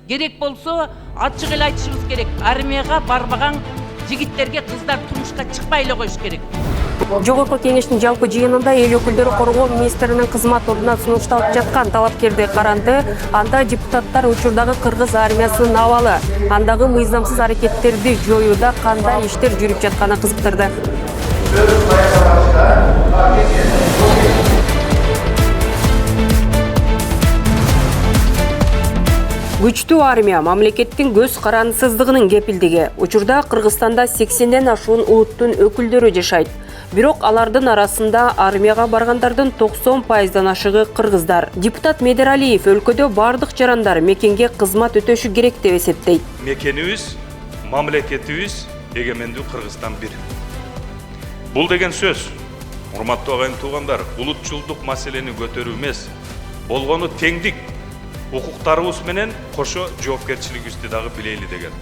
Керек болсо ачык эле айтышыбыз керек. Армияга барбаган жигиттерге кыздар турмушка чыкпай эле коюш керек. Жогорку кеңештин жалпы жыйынында эл өкүлдөрү коргоо министринин кызмат ордуна сунушталып жаткан талапкерди каранды. Анда депутаттар учурдагы кыргыз армиясынын абалы, андагы мыйзамсыз аракеттерди жоюуда кандай иштер жүрүп жатканы кызыктырды. Күчтүү армия мамлекеттин көз карансыздыгынын кепилдиги. Учурда Кыргызстанда 80ден ашуун улуттун өкүлдөрү жашайт. Бирок алардын арасында армияга баргандардын 90%дан ашыгы кыргыздар. Депутат Медералиев өлкөдө бардык жарандар мекенге кызмат өтөшү керек деп эсептейт. Мекенибиз, мамлекетибиз эгемендүү Кыргызстан бир. Бул деген сөз, урматтуу агайын туугандар, улутчулдук маселени көтөрүү эмес, болгону теңдик укуктарыбыз менен кошо жоопкерчилигибизди дагы билейли деген.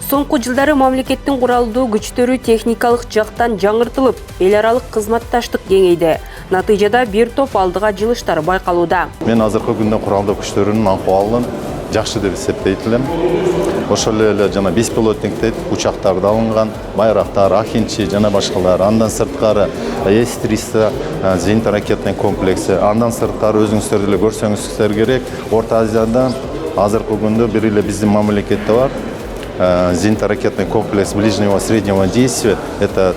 Соңку жылдары мамлекеттин куралдуу күчтөрү техникалык жактан жаңыртылып, эл аралык кызматташтык кеңейди. Натыйжада бир топ алдыга жылыштар байкалууда. Мен азыркы күндө куралдуу күчтөрүнүн акыбалын жакшы деп эсептейт элем. Ошол эле жана беспилотниктер, учактарды алынган, байрактар, Ахинчи жана башкалар. Андан сырткары С-300 зенитно-ракетный комплекси. Андан сырткары өзүңүздөр деле көрсөңүздөр керек. Орто Азияда азыркы күндө бир эле биздин мамлекетте бар. Зенитно-ракетный комплекс ближнего среднего действия, это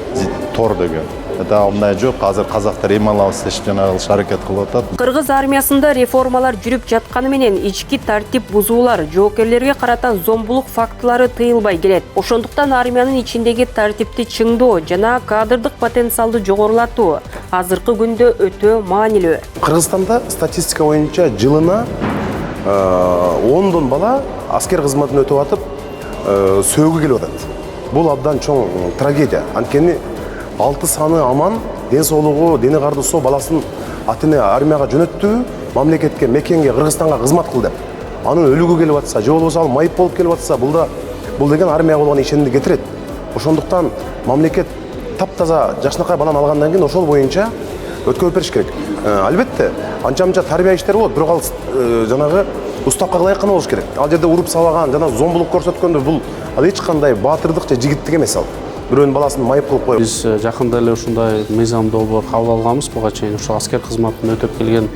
Тор деген. Это мындай жок, азыр казактар эми алабыз деп жана аракет кылып атат. Кыргыз армиясында реформалар жүрүп жатканы менен ички тартип бузуулар, жоокерлерге карата зомбулук фактылары тыйылбай келет. Ошондуктан армиянын ичиндеги тартипти чыңдоо жана кадрдык потенциалды жогорулатуу азыркы күндө өтө маанилүү. Кыргызстанда статистика боюнча жылына 10 бала аскер кызматын өтүп атып сөөгү келип атат. Бул абдан чоң трагедия. Анткени 6 саны аман, ден соолугу, дени кардысоо баласын атыны армияга жөнөттү, мамлекетке, мекенге, Кыргызстанга кызмат кыл деп. Анын өлүгү келип атса, же болбосо ал майып болуп келип атса, бул деген армияга болгон ишенимди кетирет. Ошондуктан мамлекет таптаза жакшынакай баланы алгандан кийин ошол боюнча өткөрүп бериш керек. Албетте, анча-мынча тарбия иштери болот, бирок ал жанагы устапка ылайык болуш керек. Ал жерде уруп сабаган жана зомбулук көрсөткөндө бул эч кандай баатырдык же жигиттик эмес ал. Бирөөнүн баласын майып кылып коюп. Биз жакында эле ушундай мыйзам долбоор кабыл алганбыз. Буга чейин ушул аскер кызматын өтөп келген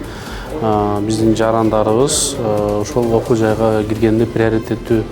биздин жарандарыбыз ошол окуу жайга киргенде приоритеттүү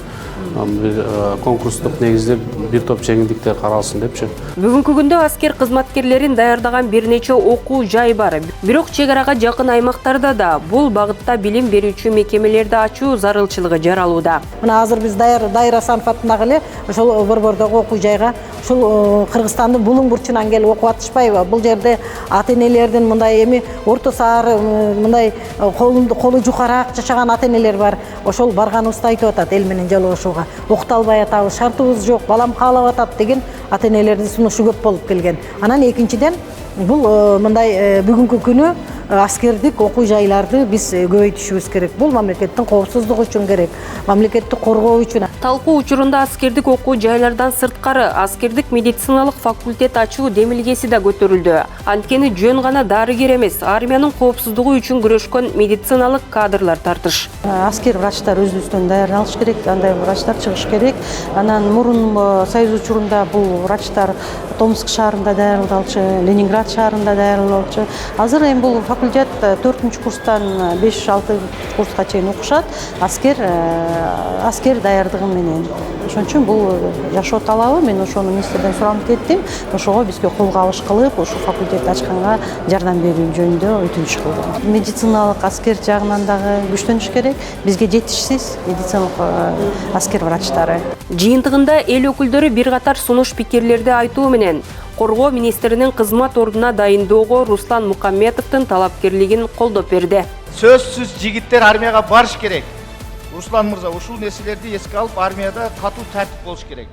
конкурстук негизде бир топ жеңилдиктер каралсын депчи. Бүгүнкү күндө аскер кызматкерлерин даярдаган бир нече окуу жай бар. Бирок чек арага жакын аймактарда да бул багытта билим берүүчү мекемелерди ачуу зарылчылыгы жаралууда. Мына азыр биз Дайыр Асанов атындагы эле ошол борбордогу окуу жайга ушул Кыргызстандын булуң бурчунан келип окуп атышпайбы? Бул жерде ата-энелердин мындай эми орто саар мындай колу жукараак жашаган ата-энелер бар. Ошол барганыбызды айтып атат эл менен жолугушууга. Окута албай атабыз, шартыбыз жок, балам каалап атат деген ата-энелердин сунушу көп болуп келген. Анан экинчиден бул мындай бүгүнкү күнү аскердик окуу жайларды биз көбөйтүшүбүз керек. Бул мамлекеттин коопсуздугу үчүн керек, мамлекетти коргоо үчүн. Талкуу учурунда аскердик окуу жайлардан сырткары аскердик медициналык факультет ачуу демилгеси да көтөрүлдү. Анткени жөн гана дарыгер эмес, армиянын коопсуздугу үчүн күрөшкөн медициналык кадрлар тартыш. Аскер врачтар өзүбүздөн даярдалыш керек, андай врачтар чыгыш керек. Анан мурун союз учурунда бул врачтар Томск шаарында даярдалчу, Ленинград шаарында даярдалчу. Азыр эми бул факультет 4-курстан 5-6 курска чейин окушат. Аскер даярдыгы менен. Ошон үчүн бул жашоо талабы, мен ошону министрден суранып кеттим. Ошого бизге кол кабыш кылып, ошол факультет ачканга жардам берүү жөнүндө өтүнүч кылдым. Медициналык аскер жагынан дагы күчтөнүш керек. Бизге жетишсиз медициналык аскер врачтары. Жыйынтыгында эл өкүлдөрү бир катар сунуш пикирлерди айтуу менен коргоо министринин кызмат ордуна дайындоого Руслан Мукамметовдун талапкерлигин колдоп берди. Сөзсүз жигиттер армияга барыш керек. Руслан мырза, ушул нерселерди эске алып, армияда катуу тартип болуш керек.